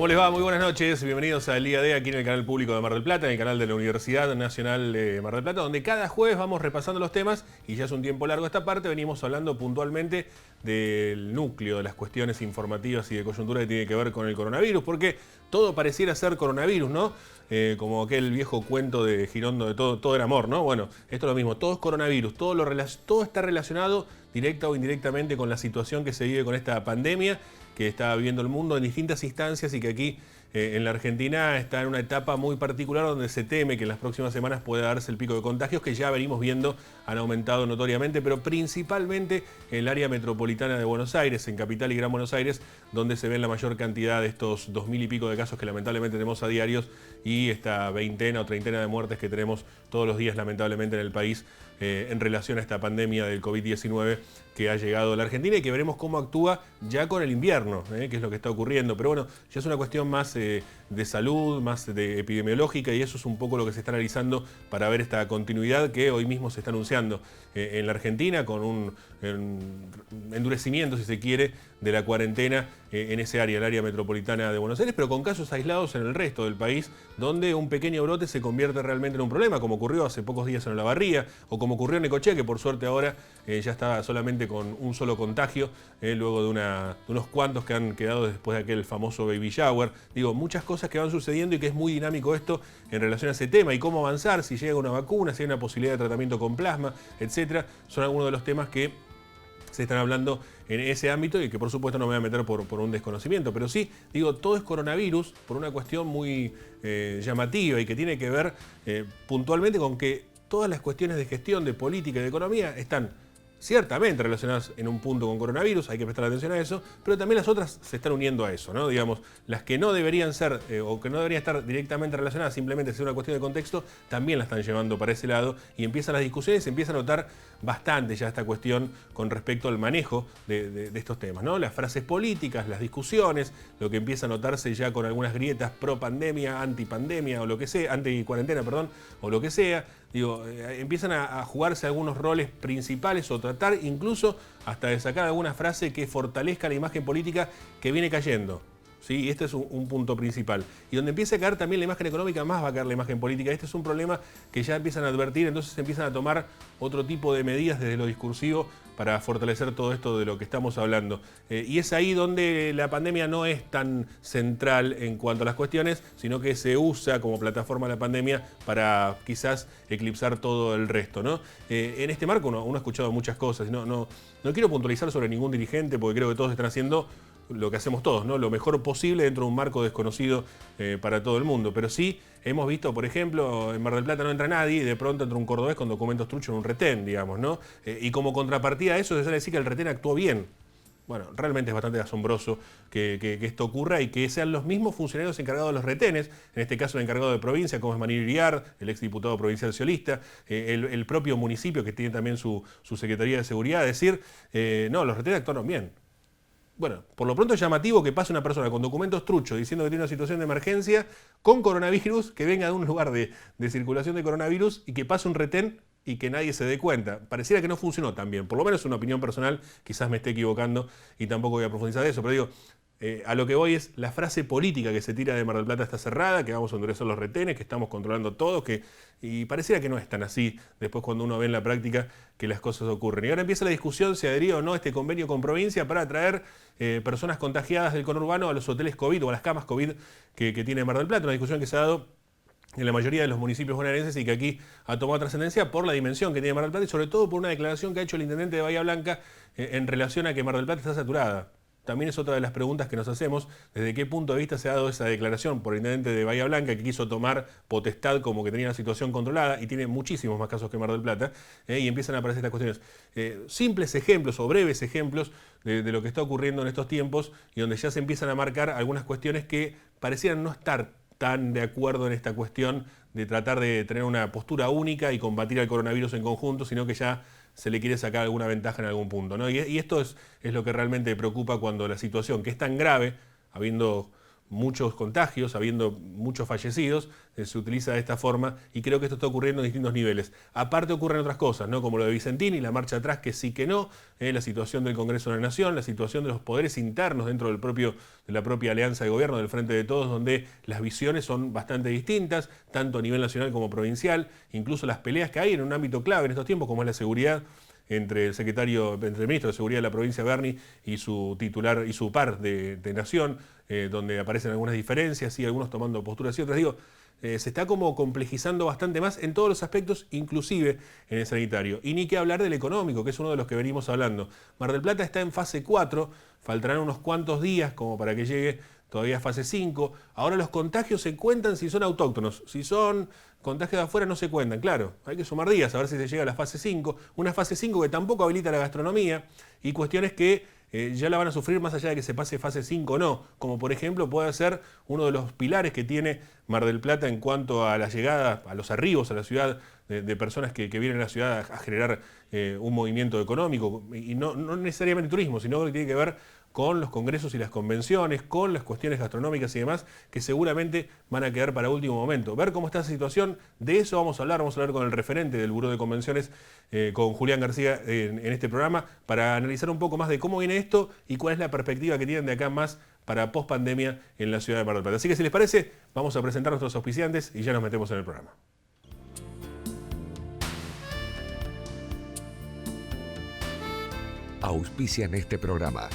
¿Cómo les va? Muy buenas noches. Bienvenidos al Día D aquí en el canal público de Mar del Plata, en el canal de la Universidad Nacional de Mar del Plata, donde cada jueves vamos repasando los temas y ya es un tiempo largo esta parte. Venimos hablando puntualmente del núcleo de las cuestiones informativas y de coyuntura que tiene que ver con el coronavirus, porque todo pareciera ser coronavirus, ¿no? Como aquel viejo cuento de Girondo de todo era amor, ¿no? Bueno, esto es lo mismo, todo es coronavirus, todo está relacionado directa o indirectamente con la situación que se vive con esta pandemia que está viviendo el mundo en distintas instancias y que aquí en la Argentina está en una etapa muy particular donde se teme que en las próximas semanas pueda darse el pico de contagios que ya venimos viendo han aumentado notoriamente, pero principalmente en el área metropolitana de Buenos Aires, en Capital y Gran Buenos Aires, donde se ven la mayor cantidad de estos 2000 y pico de casos que lamentablemente tenemos a diarios y esta veintena o treintena de muertes que tenemos todos los días lamentablemente en el país en relación a esta pandemia del COVID-19 que ha llegado a la Argentina y que veremos cómo actúa ya con el invierno, que es lo que está ocurriendo. Pero bueno, ya es una cuestión más de salud, más de epidemiológica, y eso es un poco lo que se está analizando para ver esta continuidad que hoy mismo se está anunciando en la Argentina con un endurecimiento, si se quiere, de la cuarentena en ese área, el área metropolitana de Buenos Aires, pero con casos aislados en el resto del país, donde un pequeño brote se convierte realmente en un problema, como ocurrió hace pocos días en Olavarría, o como ocurrió en Necochea, que por suerte ahora ya está solamente con un solo contagio, luego de unos cuantos que han quedado después de aquel famoso baby shower. Digo, muchas cosas que van sucediendo y que es muy dinámico esto en relación a ese tema y cómo avanzar, si llega una vacuna, si hay una posibilidad de tratamiento con plasma, etcétera. Son algunos de los temas que se están hablando en ese ámbito y que por supuesto no me voy a meter por un desconocimiento, pero sí, digo, todo es coronavirus por una cuestión muy llamativa y que tiene que ver puntualmente con que todas las cuestiones de gestión, de política y de economía están ciertamente relacionadas en un punto con coronavirus, hay que prestar atención a eso, pero también las otras se están uniendo a eso, ¿no? Digamos, las que no deberían ser o que no deberían estar directamente relacionadas, simplemente ser una cuestión de contexto, también la están llevando para ese lado y empiezan las discusiones, se empieza a notar bastante ya esta cuestión con respecto al manejo de estos temas, ¿no? Las frases políticas, las discusiones, lo que empieza a notarse ya con algunas grietas pro pandemia, antipandemia o lo que sea, anti-cuarentena, perdón, o lo que sea. Digo, empiezan a jugarse algunos roles principales o tratar incluso hasta de sacar alguna frase que fortalezca la imagen política que viene cayendo. ¿Sí? Este es un punto principal. Y donde empieza a caer también la imagen económica, más va a caer la imagen política. Este es un problema que ya empiezan a advertir, entonces empiezan a tomar otro tipo de medidas desde lo discursivo para fortalecer todo esto de lo que estamos hablando. Y es ahí donde la pandemia no es tan central en cuanto a las cuestiones, sino que se usa como plataforma la pandemia para quizás eclipsar todo el resto, ¿no? En este marco uno ha escuchado muchas cosas. No quiero puntualizar sobre ningún dirigente porque creo que todos están haciendo lo que hacemos todos, ¿no? Lo mejor posible dentro de un marco desconocido para todo el mundo. Pero sí hemos visto, por ejemplo, en Mar del Plata no entra nadie y de pronto entra un cordobés con documentos truchos en un retén, digamos, ¿no? Y como contrapartida a eso se sale a decir que el retén actuó bien. Bueno, realmente es bastante asombroso que esto ocurra y que sean los mismos funcionarios encargados de los retenes, en este caso el encargado de provincia, como es Manil Iriar, el exdiputado provincial socialista, el propio municipio que tiene también su Secretaría de Seguridad, decir, no, los retenes actuaron bien. Bueno, por lo pronto es llamativo que pase una persona con documentos truchos diciendo que tiene una situación de emergencia con coronavirus, que venga de un lugar de circulación de coronavirus y que pase un retén y que nadie se dé cuenta. Pareciera que no funcionó tan bien, por lo menos es una opinión personal, quizás me esté equivocando y tampoco voy a profundizar de eso, pero digo, a lo que voy es la frase política que se tira de Mar del Plata está cerrada, que vamos a endurecer los retenes, que estamos controlando todo, y pareciera que no es tan así después cuando uno ve en la práctica que las cosas ocurren. Y ahora empieza la discusión si adherir o no a este convenio con provincia para atraer personas contagiadas del conurbano a los hoteles COVID o a las camas COVID que tiene Mar del Plata, una discusión que se ha dado en la mayoría de los municipios bonaerenses y que aquí ha tomado trascendencia por la dimensión que tiene Mar del Plata y sobre todo por una declaración que ha hecho el intendente de Bahía Blanca en relación a que Mar del Plata está saturada. También es otra de las preguntas que nos hacemos, desde qué punto de vista se ha dado esa declaración por el intendente de Bahía Blanca que quiso tomar potestad como que tenía la situación controlada y tiene muchísimos más casos que Mar del Plata, y empiezan a aparecer estas cuestiones. Simples ejemplos o breves ejemplos de lo que está ocurriendo en estos tiempos y donde ya se empiezan a marcar algunas cuestiones que parecieran no estar tan de acuerdo en esta cuestión de tratar de tener una postura única y combatir al coronavirus en conjunto, sino que ya se le quiere sacar alguna ventaja en algún punto, ¿no? Y esto es lo que realmente preocupa cuando la situación, que es tan grave, habiendo muchos contagios, habiendo muchos fallecidos, se utiliza de esta forma y creo que esto está ocurriendo en distintos niveles. Aparte ocurren otras cosas, ¿no? Como lo de Vicentini, la marcha atrás que sí que no, la situación del Congreso de la Nación, la situación de los poderes internos dentro de la propia alianza de gobierno, del Frente de Todos, donde las visiones son bastante distintas, tanto a nivel nacional como provincial, incluso las peleas que hay en un ámbito clave en estos tiempos, como es la seguridad, entre el ministro de Seguridad de la provincia Berni y su titular y su par de Nación, donde aparecen algunas diferencias y algunos tomando posturas y otras. Digo, se está como complejizando bastante más en todos los aspectos, inclusive en el sanitario. Y ni que hablar del económico, que es uno de los que venimos hablando. Mar del Plata está en fase 4, faltarán unos cuantos días como para que llegue todavía a fase 5. Ahora los contagios se cuentan si son autóctonos. Si son contagios de afuera no se cuentan, claro. Hay que sumar días a ver si se llega a la fase 5. Una fase 5 que tampoco habilita la gastronomía y cuestiones que ya la van a sufrir más allá de que se pase fase 5 o no. Como por ejemplo puede ser uno de los pilares que tiene Mar del Plata en cuanto a la llegada, a los arribos a la ciudad de personas que vienen a la ciudad a generar un movimiento económico. Y no necesariamente turismo, sino que tiene que ver con los congresos y las convenciones, con las cuestiones gastronómicas y demás, que seguramente van a quedar para último momento. Ver cómo está esa situación, de eso vamos a hablar con el referente del Buró de Convenciones, con Julián García, en este programa, para analizar un poco más de cómo viene esto y cuál es la perspectiva que tienen de acá más para post-pandemia en la ciudad de Mar del Plata. Así que si les parece, vamos a presentar a nuestros auspiciantes y ya nos metemos en el programa. Auspician este programa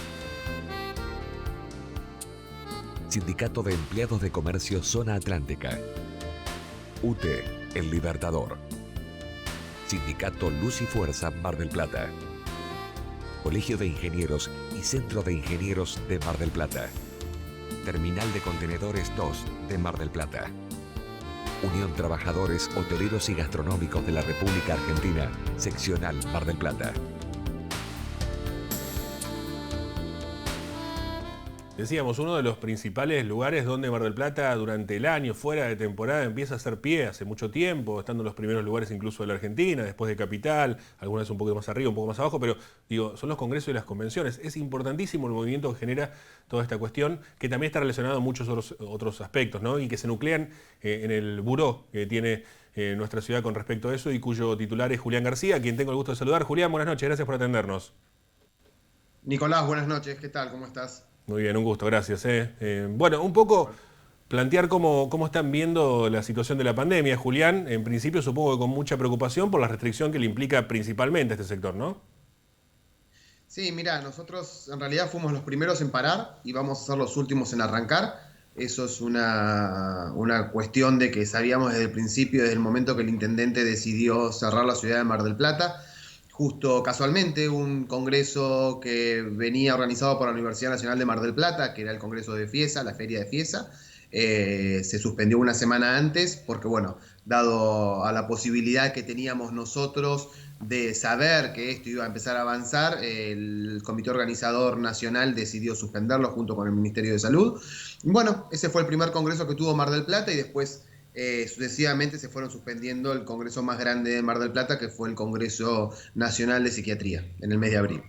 Sindicato de Empleados de Comercio Zona Atlántica, UTE, El Libertador, Sindicato Luz y Fuerza Mar del Plata, Colegio de Ingenieros y Centro de Ingenieros de Mar del Plata, Terminal de Contenedores 2 de Mar del Plata, Unión Trabajadores Hoteleros y Gastronómicos de la República Argentina, Seccional Mar del Plata. Decíamos, uno de los principales lugares donde Mar del Plata durante el año, fuera de temporada, empieza a hacer pie hace mucho tiempo, estando en los primeros lugares incluso de la Argentina, después de Capital, algunas un poco más arriba, un poco más abajo, pero digo, son los congresos y las convenciones. Es importantísimo el movimiento que genera toda esta cuestión, que también está relacionado a muchos otros aspectos, ¿no? Y que se nuclean en el buró que tiene nuestra ciudad con respecto a eso y cuyo titular es Julián García, a quien tengo el gusto de saludar. Julián, buenas noches, gracias por atendernos. Nicolás, buenas noches, ¿qué tal? ¿Cómo estás? Muy bien, un gusto, gracias. Bueno, un poco plantear cómo están viendo la situación de la pandemia, Julián. En principio supongo que con mucha preocupación por la restricción que le implica principalmente a este sector, ¿no? Sí, mira, nosotros en realidad fuimos los primeros en parar y vamos a ser los últimos en arrancar. Eso es una cuestión de que sabíamos desde el principio, desde el momento que el intendente decidió cerrar la ciudad de Mar del Plata. Justo casualmente un congreso que venía organizado por la Universidad Nacional de Mar del Plata, que era el congreso de Fiesa, la feria de Fiesa, se suspendió una semana antes porque, bueno, dado a la posibilidad que teníamos nosotros de saber que esto iba a empezar a avanzar, el Comité Organizador Nacional decidió suspenderlo junto con el Ministerio de Salud. Bueno, ese fue el primer congreso que tuvo Mar del Plata y después sucesivamente se fueron suspendiendo el congreso más grande de Mar del Plata, que fue el Congreso Nacional de Psiquiatría, en el mes de abril.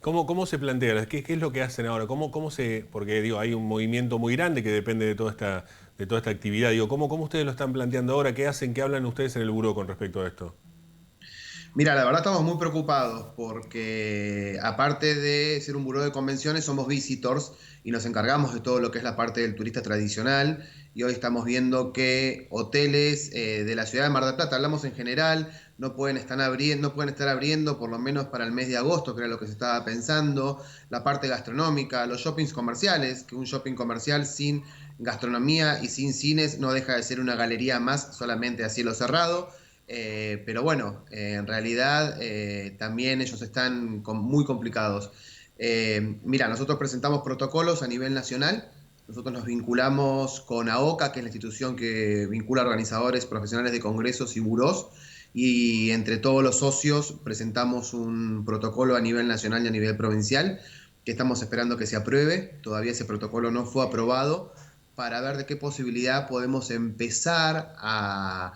¿Cómo se plantea? ¿Qué es lo que hacen ahora? Porque digo, hay un movimiento muy grande que depende de toda esta actividad. Digo, ¿cómo ustedes lo están planteando ahora? ¿Qué hacen? ¿Qué hablan ustedes en el buró con respecto a esto? Mira, la verdad estamos muy preocupados porque aparte de ser un buró de convenciones, somos visitors y nos encargamos de todo lo que es la parte del turista tradicional. Y hoy estamos viendo que hoteles de la ciudad de Mar del Plata, hablamos en general, no pueden estar abriendo por lo menos para el mes de agosto, que era lo que se estaba pensando. La parte gastronómica, los shoppings comerciales, que un shopping comercial sin gastronomía y sin cines no deja de ser una galería más solamente a cielo cerrado. Pero bueno, en realidad también ellos están muy complicados. Mira, nosotros presentamos protocolos a nivel nacional. Nosotros nos vinculamos con AOCA, que es la institución que vincula a organizadores profesionales de congresos y burós, y entre todos los socios presentamos un protocolo a nivel nacional y a nivel provincial, que estamos esperando que se apruebe. Todavía ese protocolo no fue aprobado, para ver de qué posibilidad podemos empezar a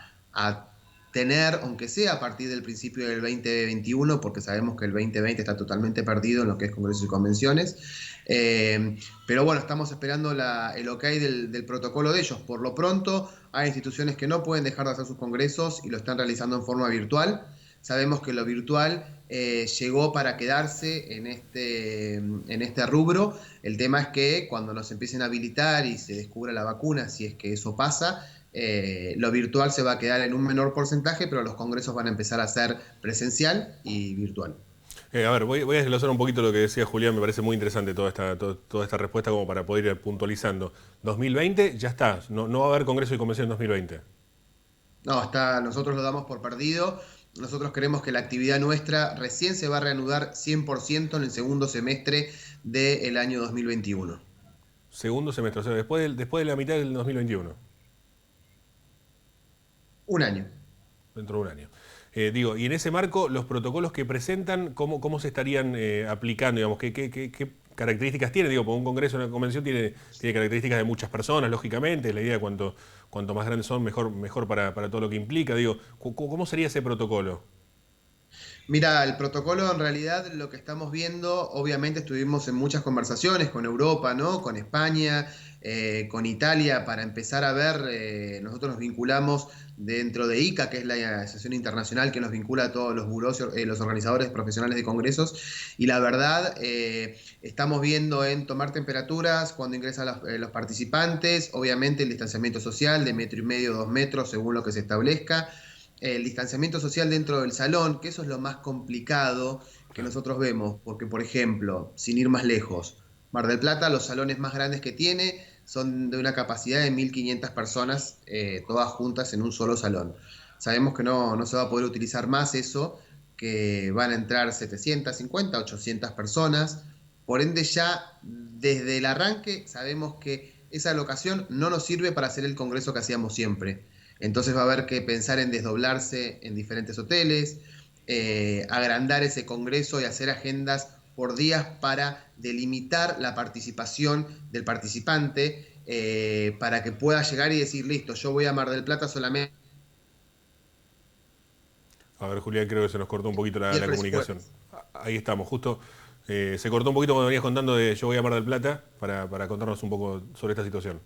tener, aunque sea a partir del principio del 2021, porque sabemos que el 2020 está totalmente perdido en lo que es congresos y convenciones. Pero bueno, estamos esperando el ok del protocolo de ellos. Por lo pronto, hay instituciones que no pueden dejar de hacer sus congresos y lo están realizando en forma virtual. Sabemos que lo virtual llegó para quedarse en este rubro. El tema es que cuando nos empiecen a habilitar y se descubra la vacuna, si es que eso pasa, lo virtual se va a quedar en un menor porcentaje, pero los congresos van a empezar a ser presencial y virtual. A ver, voy a desglosar un poquito lo que decía Julián, me parece muy interesante toda esta respuesta como para poder ir puntualizando. 2020 ya está, no va a haber congreso y convención en 2020. No, nosotros lo damos por perdido. Nosotros creemos que la actividad nuestra recién se va a reanudar 100% en el segundo semestre del año 2021. Segundo semestre, o sea, después de la mitad del 2021. Un año. Dentro de un año. Y en ese marco, los protocolos que presentan, ¿cómo se estarían aplicando? Digamos, ¿qué características tiene? Porque un congreso, una convención tiene características de muchas personas, lógicamente. La idea de cuanto más grandes son, mejor para todo lo que implica. ¿Cómo sería ese protocolo? Mira, el protocolo en realidad lo que estamos viendo, obviamente estuvimos en muchas conversaciones con Europa, ¿no? Con España, con Italia, para empezar a ver, nosotros nos vinculamos dentro de ICA, que es la asociación internacional que nos vincula a todos los burós, los organizadores profesionales de congresos, y la verdad estamos viendo en tomar temperaturas cuando ingresan los participantes, obviamente el distanciamiento social de 1,5 metros, 2 metros, según lo que se establezca. El distanciamiento social dentro del salón, que eso es lo más complicado que nosotros vemos, porque por ejemplo, sin ir más lejos, Mar del Plata, los salones más grandes que tiene son de una capacidad de 1.500 personas, todas juntas en un solo salón. Sabemos que no se va a poder utilizar más eso, que van a entrar 750, 800 personas, por ende ya desde el arranque sabemos que esa locación no nos sirve para hacer el congreso que hacíamos siempre. Entonces va a haber que pensar en desdoblarse en diferentes hoteles, agrandar ese congreso y hacer agendas por días para delimitar la participación del participante, para que pueda llegar y decir, listo, yo voy a Mar del Plata solamente. A ver, Julián, creo que se nos cortó un poquito la comunicación. Ahí estamos, justo se cortó un poquito cuando venías contando de yo voy a Mar del Plata para contarnos un poco sobre esta situación.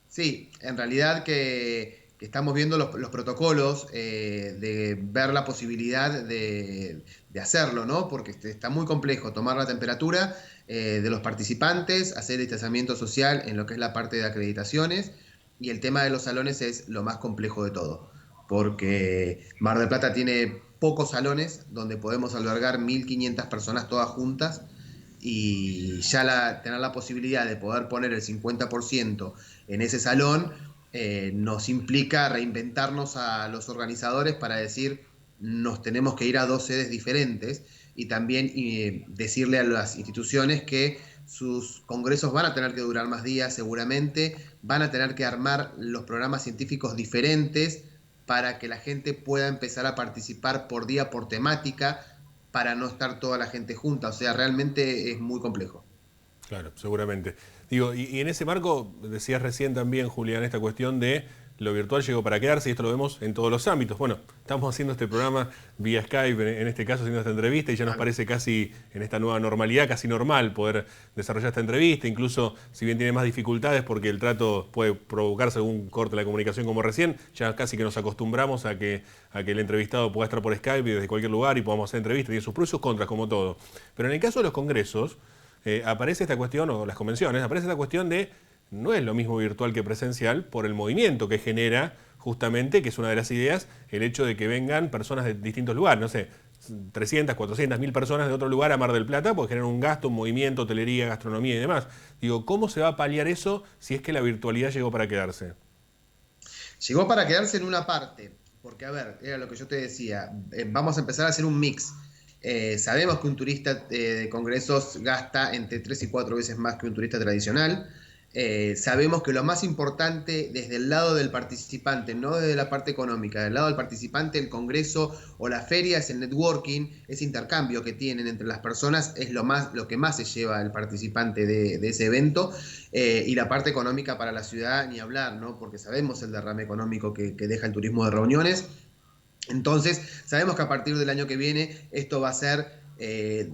Sí, en realidad que estamos viendo los protocolos, de ver la posibilidad de hacerlo, ¿no? Porque está muy complejo tomar la temperatura de los participantes, hacer el distanciamiento social en lo que es la parte de acreditaciones, y el tema de los salones es lo más complejo de todo, porque Mar del Plata tiene pocos salones donde podemos albergar 1.500 personas todas juntas, y ya tener la posibilidad de poder poner el 50% en ese salón nos implica reinventarnos a los organizadores para decir, nos tenemos que ir a 2 sedes diferentes, y también decirle a las instituciones que sus congresos van a tener que durar más días seguramente, van a tener que armar los programas científicos diferentes para que la gente pueda empezar a participar por día, por temática, para no estar toda la gente junta. O sea, realmente es muy complejo. Claro, seguramente. Y en ese marco, decías recién también, Julián, esta cuestión de lo virtual llegó para quedarse, y esto lo vemos en todos los ámbitos. Bueno, estamos haciendo este programa vía Skype, en este caso haciendo esta entrevista, y ya nos parece casi, en esta nueva normalidad, casi normal poder desarrollar esta entrevista, incluso si bien tiene más dificultades porque el trato puede provocarse algún corte de la comunicación como recién, ya casi que nos acostumbramos a que el entrevistado pueda estar por Skype y desde cualquier lugar y podamos hacer entrevistas, tiene sus pros y sus contras como todo. Pero en el caso de los congresos, aparece esta cuestión, o las convenciones, aparece esta cuestión de no es lo mismo virtual que presencial por el movimiento que genera, justamente, que es una de las ideas, el hecho de que vengan personas de distintos lugares, no sé, 300, 400, 1.000 personas de otro lugar a Mar del Plata, porque generan un gasto, un movimiento, hotelería, gastronomía y demás. ¿Cómo se va a paliar eso si es que la virtualidad llegó para quedarse? Llegó para quedarse en una parte, porque a ver, era lo que yo te decía, vamos a empezar a hacer un mix. Sabemos que un turista de congresos gasta entre 3 y 4 veces más que un turista tradicional. sabemos que lo más importante desde el lado del participante, no desde la parte económica, del lado del participante, el congreso o la feria es el networking, ese intercambio que tienen entre las personas es lo que más se lleva el participante de ese evento, y la parte económica para la ciudad ni hablar, ¿no? Porque sabemos el derrame económico que deja el turismo de reuniones. Entonces, sabemos que a partir del año que viene esto va a ser,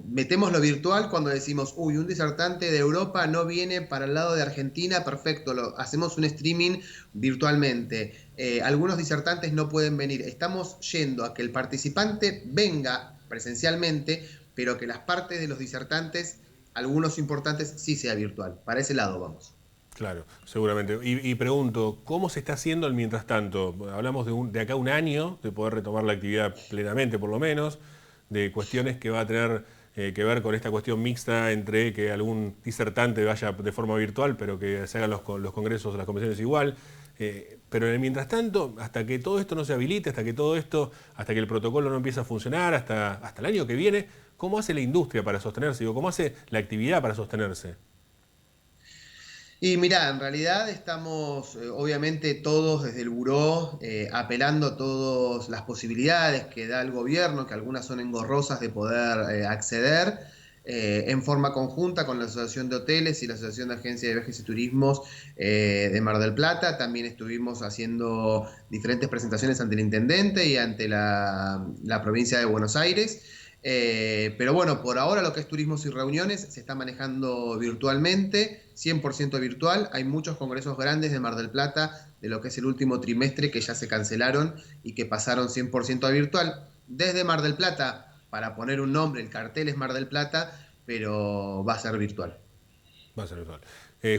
metemos lo virtual cuando decimos, uy, un disertante de Europa no viene para el lado de Argentina, perfecto, hacemos un streaming virtualmente. Algunos disertantes no pueden venir. Estamos yendo a que el participante venga presencialmente, pero que las partes de los disertantes, algunos importantes, sí sea virtual. Para ese lado vamos. Claro, seguramente. Y pregunto, ¿cómo se está haciendo el mientras tanto? Hablamos de acá a un año, de poder retomar la actividad plenamente por lo menos, de cuestiones que va a tener que ver con esta cuestión mixta entre que algún disertante vaya de forma virtual, pero que se hagan los congresos, las convenciones igual. Pero en el mientras tanto, hasta que todo esto no se habilite, hasta que el protocolo no empiece a funcionar, hasta el año que viene, ¿cómo hace la industria para sostenerse? Digo, ¿cómo hace la actividad para sostenerse? Y mirá, en realidad estamos obviamente todos desde el buró apelando a todas las posibilidades que da el gobierno, que algunas son engorrosas de poder acceder, en forma conjunta con la Asociación de Hoteles y la Asociación de Agencias de Viajes y Turismos de Mar del Plata. También estuvimos haciendo diferentes presentaciones ante el intendente y ante la provincia de Buenos Aires. Pero bueno, por ahora lo que es turismos y reuniones se está manejando virtualmente, 100% virtual. Hay muchos congresos grandes de Mar del Plata de lo que es el último trimestre que ya se cancelaron y que pasaron 100% a virtual. Desde Mar del Plata, para poner un nombre, el cartel es Mar del Plata, pero va a ser virtual. Va a ser virtual.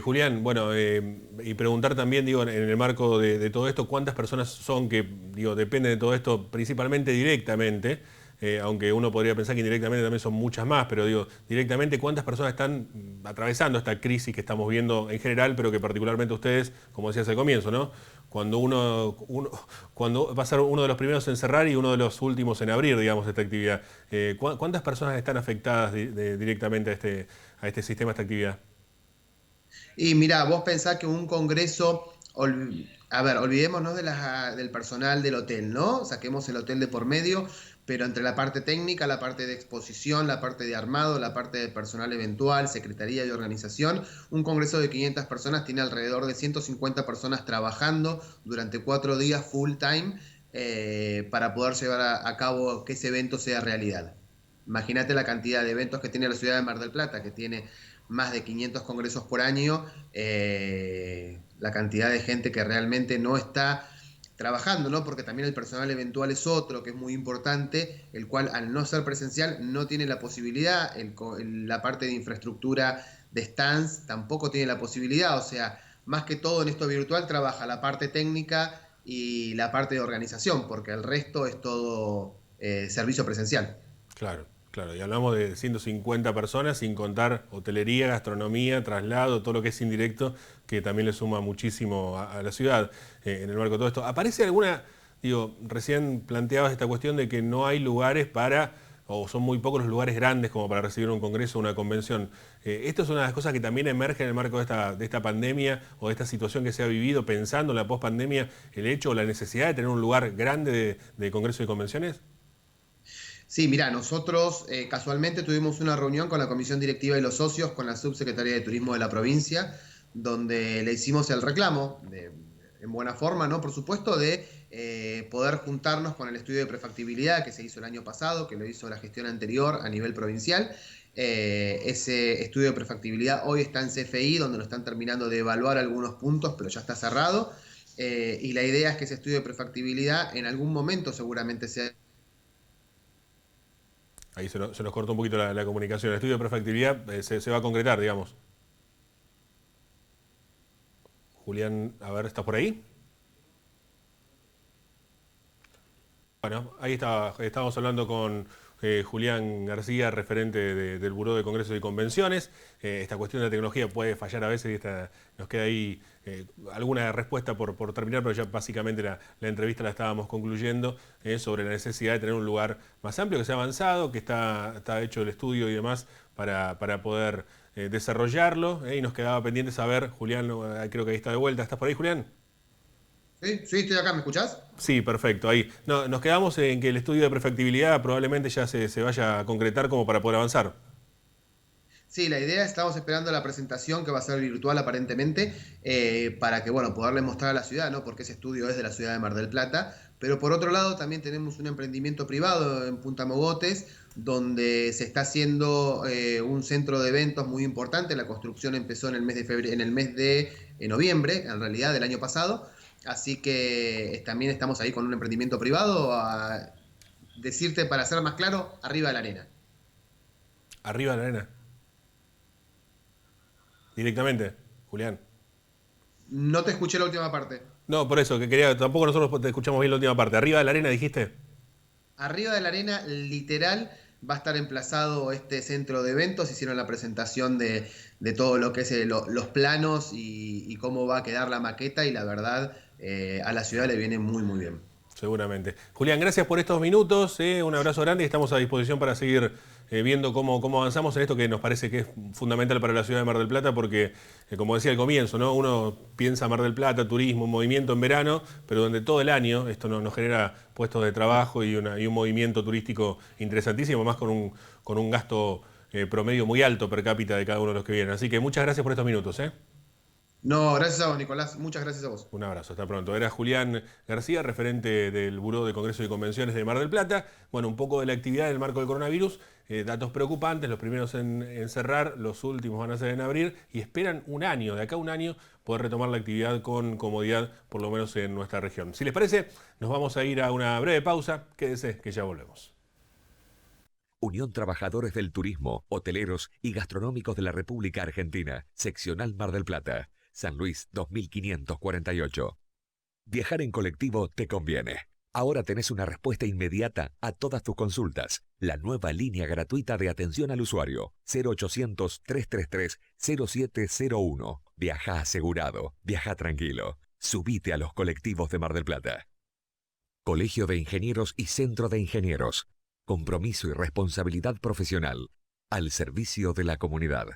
Julián, bueno, y preguntar también, digo, en el marco de todo esto, ¿cuántas personas son que, digo, dependen de todo esto principalmente directamente? Aunque uno podría pensar que indirectamente también son muchas más, pero digo, directamente, ¿cuántas personas están atravesando esta crisis que estamos viendo en general, pero que particularmente ustedes, como decías al comienzo, ¿no? Cuando va a ser uno de los primeros en cerrar y uno de los últimos en abrir, digamos, esta actividad. ¿Cuántas personas están afectadas directamente a este sistema, a esta actividad? Y mirá, vos pensás que un congreso, a ver, olvidémonos del personal del hotel, ¿no? Saquemos el hotel de por medio, pero entre la parte técnica, la parte de exposición, la parte de armado, la parte de personal eventual, secretaría y organización, un congreso de 500 personas tiene alrededor de 150 personas trabajando durante 4 días full time para poder llevar a cabo que ese evento sea realidad. Imagínate la cantidad de eventos que tiene la ciudad de Mar del Plata, que tiene más de 500 congresos por año, la cantidad de gente que realmente no está trabajando, ¿no? Porque también el personal eventual es otro que es muy importante, el cual al no ser presencial no tiene la posibilidad, la parte de infraestructura de stands tampoco tiene la posibilidad, o sea, más que todo en esto virtual trabaja la parte técnica y la parte de organización, porque el resto es todo servicio presencial. Claro, claro. Y hablamos de 150 personas, sin contar hotelería, gastronomía, traslado, todo lo que es indirecto, que también le suma muchísimo a la ciudad en el marco de todo esto. ¿Aparece alguna, digo, recién planteabas esta cuestión de que no hay lugares para, o son muy pocos los lugares grandes como para recibir un congreso o una convención? Esto es una de las cosas que también emerge en el marco de esta pandemia o de esta situación que se ha vivido pensando en la pospandemia, el hecho o la necesidad de tener un lugar grande de congresos y convenciones. Sí, mira, nosotros casualmente tuvimos una reunión con la comisión directiva y los socios, con la subsecretaría de Turismo de la provincia, donde le hicimos el reclamo, en buena forma, ¿no? Por supuesto, de poder juntarnos con el estudio de prefactibilidad que se hizo el año pasado, que lo hizo la gestión anterior a nivel provincial. Ese estudio de prefactibilidad hoy está en CFI, donde lo están terminando de evaluar algunos puntos, pero ya está cerrado. Y la idea es que ese estudio de prefactibilidad en algún momento seguramente sea... Ahí se nos cortó un poquito la comunicación. El estudio de prefactibilidad se va a concretar, digamos. Julián, a ver, ¿estás por ahí? Bueno, ahí estábamos hablando con Julián García, referente del Buró de Congresos y Convenciones. Esta cuestión de la tecnología puede fallar a veces y nos queda ahí alguna respuesta por terminar, pero ya básicamente la entrevista la estábamos concluyendo sobre la necesidad de tener un lugar más amplio, que sea avanzado, que está hecho el estudio y demás para poder desarrollarlo, y nos quedaba pendiente saber, Julián, creo que ahí está de vuelta. ¿Estás por ahí, Julián? Sí, sí, estoy acá, ¿me escuchás? Sí, perfecto. Ahí. No, nos quedamos en que el estudio de prefectibilidad probablemente ya se vaya a concretar como para poder avanzar. Sí, la idea, estamos esperando la presentación que va a ser virtual aparentemente, para que, bueno, poderle mostrar a la ciudad, ¿no? Porque ese estudio es de la ciudad de Mar del Plata. Pero por otro lado también tenemos un emprendimiento privado en Punta Mogotes, donde se está haciendo un centro de eventos muy importante. La construcción empezó en el mes de febrero, en el mes de noviembre, en realidad, del año pasado. Así que también estamos ahí con un emprendimiento privado. A decirte, para ser más claro, arriba de la arena. Arriba de la arena. Directamente, Julián. No te escuché la última parte. No, por eso, que quería, tampoco nosotros te escuchamos bien la última parte. Arriba de la arena, dijiste. Arriba de la arena, literal, va a estar emplazado este centro de eventos. Hicieron la presentación de todo lo que es los planos y cómo va a quedar la maqueta, y la verdad, a la ciudad le viene muy, muy bien. Seguramente. Julián, gracias por estos minutos. Un abrazo grande y estamos a disposición para seguir viendo cómo avanzamos en esto que nos parece que es fundamental para la ciudad de Mar del Plata, porque, como decía al comienzo, ¿no? Uno piensa Mar del Plata, turismo, movimiento en verano, pero donde todo el año esto nos genera puestos de trabajo y un movimiento turístico interesantísimo, más con un gasto promedio muy alto per cápita de cada uno de los que vienen. Así que muchas gracias por estos minutos. No, gracias a vos, Nicolás. Muchas gracias a vos. Un abrazo, hasta pronto. Era Julián García, referente del Buró de Congresos y Convenciones de Mar del Plata. Bueno, un poco de la actividad en el marco del coronavirus. Datos preocupantes, los primeros en cerrar, los últimos van a ser en abrir y esperan un año, de acá a un año, poder retomar la actividad con comodidad, por lo menos en nuestra región. Si les parece, nos vamos a ir a una breve pausa. Quédese, que ya volvemos. Unión Trabajadores del Turismo, Hoteleros y Gastronómicos de la República Argentina, Seccional Mar del Plata. San Luis 2548. Viajar en colectivo te conviene. Ahora tenés una respuesta inmediata a todas tus consultas. La nueva línea gratuita de atención al usuario. 0800-333-0701. Viaja asegurado. Viaja tranquilo. Subite a los colectivos de Mar del Plata. Colegio de Ingenieros y Centro de Ingenieros. Compromiso y responsabilidad profesional. Al servicio de la comunidad.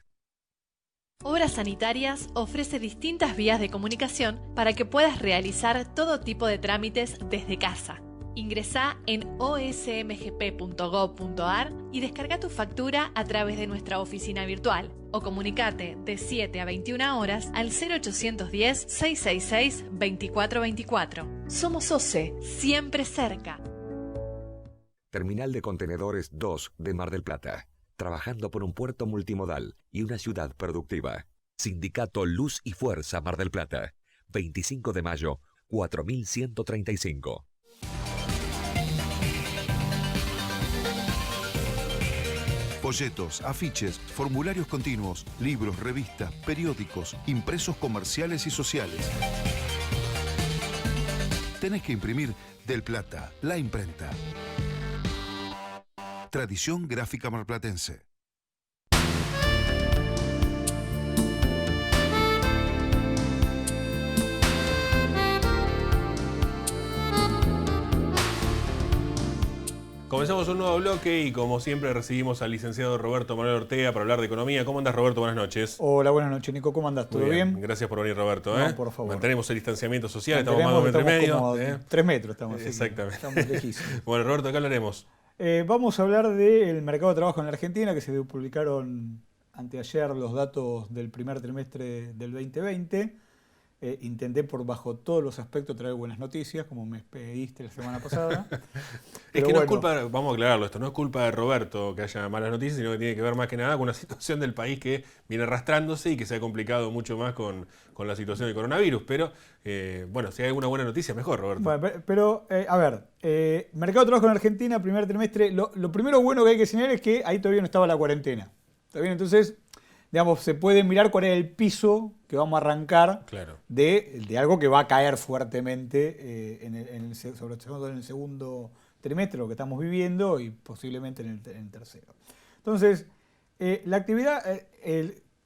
Obras Sanitarias ofrece distintas vías de comunicación para que puedas realizar todo tipo de trámites desde casa. Ingresá en osmgp.gov.ar y descarga tu factura a través de nuestra oficina virtual o comunicate de 7 a 21 horas al 0810-666-2424. Somos OCE, siempre cerca. Terminal de Contenedores 2 de Mar del Plata. Trabajando por un puerto multimodal y una ciudad productiva. Sindicato Luz y Fuerza Mar del Plata. 25 de mayo, 4135. Folletos, afiches, formularios continuos, libros, revistas, periódicos, impresos comerciales y sociales. Tenés que imprimir Del Plata, la imprenta. Tradición gráfica marplatense. Comenzamos un nuevo bloque y como siempre recibimos al licenciado Roberto Manuel Ortega para hablar de economía. ¿Cómo andas, Roberto? Buenas noches. Hola, buenas noches, Nico. ¿Cómo andás? ¿Todo bien? Gracias por venir, Roberto. No, por favor. Mantenemos el distanciamiento social, estamos más de un metro y medio. 3 metros estamos. Exactamente. Estamos lejísimos. Bueno, Roberto, ¿qué hablaremos? Vamos a hablar del mercado de trabajo en la Argentina, que se publicaron anteayer los datos del primer trimestre del 2020. Intenté bajo todos los aspectos traer buenas noticias, como me pediste la semana pasada. Es que no es culpa, vamos a aclararlo esto, no es culpa de Roberto que haya malas noticias, sino que tiene que ver más que nada con una situación del país que viene arrastrándose y que se ha complicado mucho más con la situación del coronavirus. Pero, bueno, si hay alguna buena noticia, mejor, Roberto. Bueno, pero a ver, mercado de trabajo en Argentina, primer trimestre, lo primero bueno que hay que señalar es que ahí todavía no estaba la cuarentena. ¿Está bien? Entonces, digamos, se puede mirar cuál es el piso que vamos a arrancar de algo que va a caer fuertemente, sobre todo en el segundo trimestre, lo que estamos viviendo, y posiblemente en el tercero. Entonces, la actividad,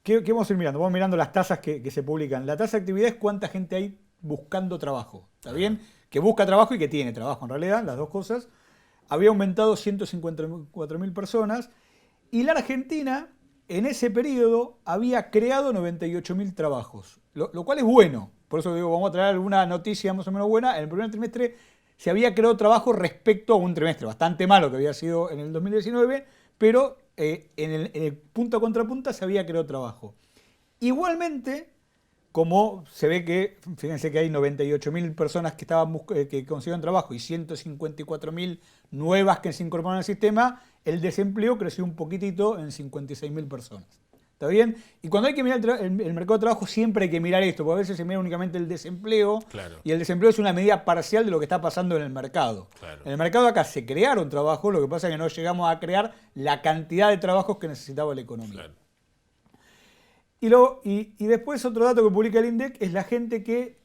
¿qué vamos a ir mirando? Vamos mirando las tasas que se publican. La tasa de actividad es cuánta gente hay buscando trabajo, ¿está bien? Que busca trabajo y que tiene trabajo, en realidad, las dos cosas. Había aumentado 154.000 personas, y la Argentina en ese periodo había creado 98.000 trabajos, lo cual es bueno. Por eso digo, vamos a traer alguna noticia más o menos buena. En el primer trimestre se había creado trabajo respecto a un trimestre bastante malo que había sido en el 2019, pero en el punta contra punta se había creado trabajo. Igualmente, como se ve que, fíjense que hay 98.000 personas que consiguieron trabajo y 154.000 nuevas que se incorporaron al sistema, el desempleo creció un poquitito en 56.000 personas. ¿Está bien? Y cuando hay que mirar el mercado de trabajo siempre hay que mirar esto, porque a veces se mira únicamente el desempleo, Claro. y el desempleo es una medida parcial de lo que está pasando en el mercado. Claro. En el mercado acá se crearon trabajos, lo que pasa es que no llegamos a crear la cantidad de trabajos que necesitaba la economía. Claro. Y después otro dato que publica el INDEC es la gente que...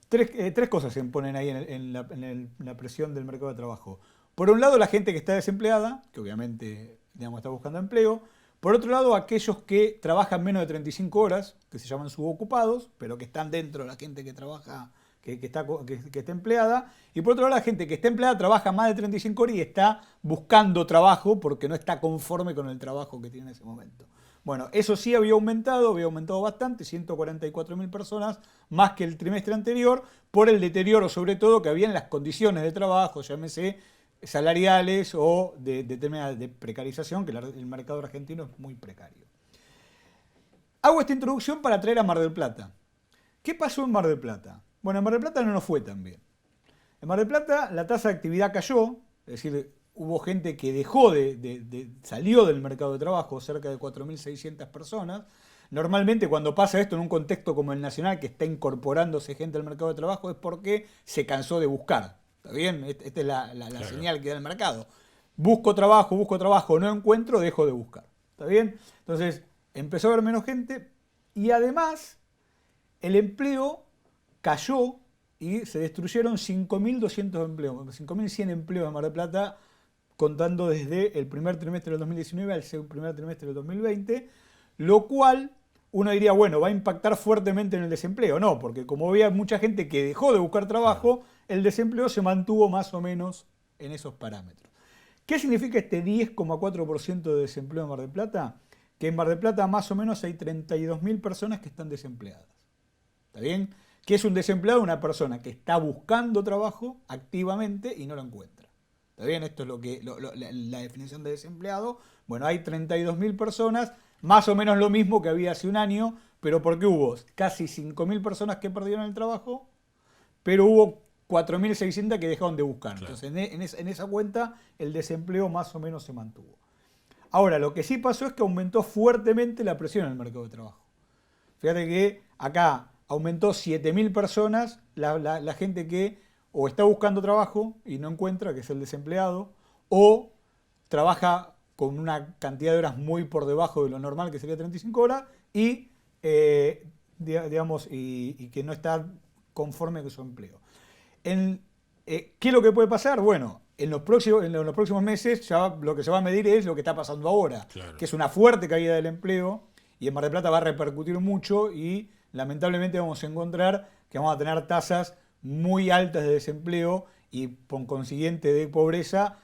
Tres cosas se ponen ahí en la presión del mercado de trabajo. Por un lado, la gente que está desempleada, que obviamente está buscando empleo. Por otro lado, aquellos que trabajan menos de 35 horas, que se llaman subocupados, pero que están dentro de la gente que trabaja, que está empleada. Y por otro lado, la gente que está empleada trabaja más de 35 horas y está buscando trabajo porque no está conforme con el trabajo que tiene en ese momento. Bueno, eso sí había aumentado bastante, 144.000 personas, más que el trimestre anterior, por el deterioro sobre todo que había en las condiciones de trabajo, llámese salariales o de temas de precarización, que el mercado argentino es muy precario. Hago esta introducción para traer a Mar del Plata. ¿Qué pasó en Mar del Plata? Bueno, en Mar del Plata no nos fue tan bien. En Mar del Plata la tasa de actividad cayó, es decir, hubo gente que salió del mercado de trabajo, cerca de 4.600 personas. Normalmente cuando pasa esto en un contexto como el nacional, que está incorporándose gente al mercado de trabajo, es porque se cansó de buscar. ¿Está bien? Esta es la claro. Señal que da el mercado. Busco trabajo, no encuentro, dejo de buscar. ¿Está bien? Entonces empezó a haber menos gente y además el empleo cayó y se destruyeron 5.200 empleos, 5.100 empleos en Mar del Plata, contando desde el primer trimestre del 2019 al primer trimestre del 2020, lo cual uno diría, bueno, va a impactar fuertemente en el desempleo. No, porque como había mucha gente que dejó de buscar trabajo, el desempleo se mantuvo más o menos en esos parámetros. ¿Qué significa este 10,4% de desempleo en Mar del Plata? Que en Mar del Plata más o menos hay 32.000 personas que están desempleadas. ¿Está bien? ¿Qué es un desempleado? Una persona que está buscando trabajo activamente y no lo encuentra. ¿Está bien? Esto es la definición de desempleado. Bueno, hay 32.000 personas, más o menos lo mismo que había hace un año, pero porque hubo casi 5.000 personas que perdieron el trabajo, pero hubo 4.600 que dejaron de buscar. Claro. Entonces, en esa cuenta, el desempleo más o menos se mantuvo. Ahora, lo que sí pasó es que aumentó fuertemente la presión en el mercado de trabajo. Fíjate que acá aumentó 7.000 personas la gente que o está buscando trabajo y no encuentra, que es el desempleado, o trabaja con una cantidad de horas muy por debajo de lo normal, que sería 35 horas, y que no está conforme con su empleo. ¿Qué es lo que puede pasar? Bueno, en los próximos meses ya lo que se va a medir es lo que está pasando ahora, claro. Que es una fuerte caída del empleo, y en Mar del Plata va a repercutir mucho, y lamentablemente vamos a encontrar que vamos a tener tasas muy altas de desempleo y con consiguiente de pobreza,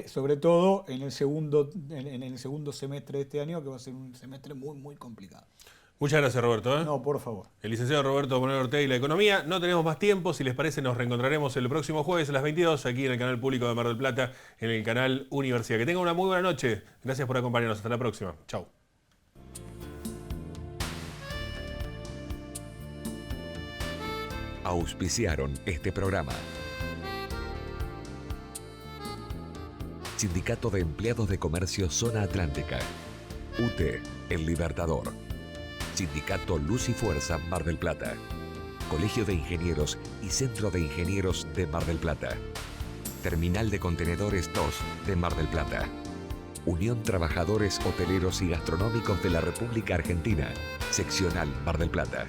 sobre todo en el segundo semestre de este año, que va a ser un semestre muy, muy complicado. Muchas gracias, Roberto. No, por favor. El licenciado Roberto Bonello Ortega y la economía. No tenemos más tiempo. Si les parece, nos reencontraremos el próximo jueves a las 22 aquí en el canal público de Mar del Plata, en el canal Universidad. Que tengan una muy buena noche. Gracias por acompañarnos. Hasta la próxima. Chau. Auspiciaron este programa. Sindicato de Empleados de Comercio Zona Atlántica. UTE, El Libertador. Sindicato Luz y Fuerza Mar del Plata. Colegio de Ingenieros y Centro de Ingenieros de Mar del Plata. Terminal de Contenedores 2 de Mar del Plata. Unión Trabajadores Hoteleros y Gastronómicos de la República Argentina. Seccional Mar del Plata.